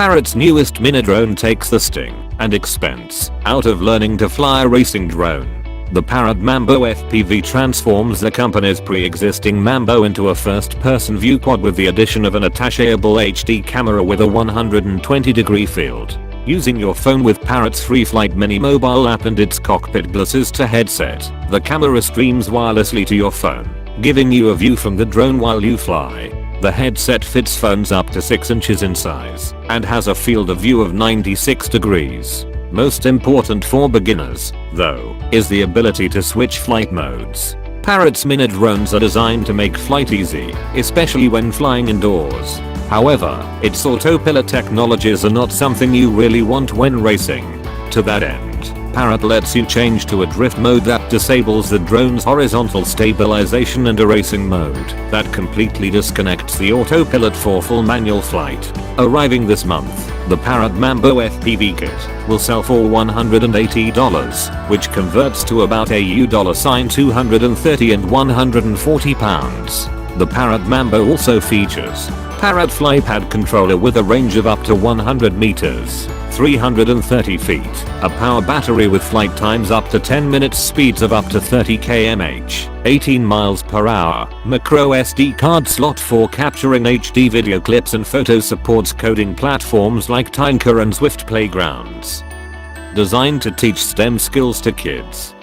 Parrot's newest minidrone takes the sting and expense out of learning to fly a racing drone. The Parrot Mambo FPV transforms the company's pre-existing Mambo into a first-person view quad with the addition of an attachable HD camera with a 120-degree field. Using your phone with Parrot's FreeFlight mini mobile app and its Cockpitglasses to headset, the camera streams wirelessly to your phone, giving you a view from the drone while you fly. The headset fits phones up to 6 inches in size and has a field of view of 96 degrees. Most important for beginners, though, is the ability to switch flight modes. Parrot's minidrones are designed to make flight easy, especially when flying indoors. However, its autopilot technologies are not something you really want when racing. To that end, Parrot lets you change to a drift mode that disables the drone's horizontal stabilization and a racing mode that completely disconnects the autopilot for full manual flight. Arriving this month, the Parrot Mambo FPV kit will sell for $180, which converts to about $230 and 140 pounds. The Parrot Mambo also features Parrot FlyPad controller with a range of up to 100 meters, 330 feet, a power battery with flight times up to 10 minutes, speeds of up to 30 km/h, 18 miles per hour, micro SD card slot for capturing HD video clips and photos, supports coding platforms like Tinker and Swift Playgrounds. Designed to teach STEM skills to kids,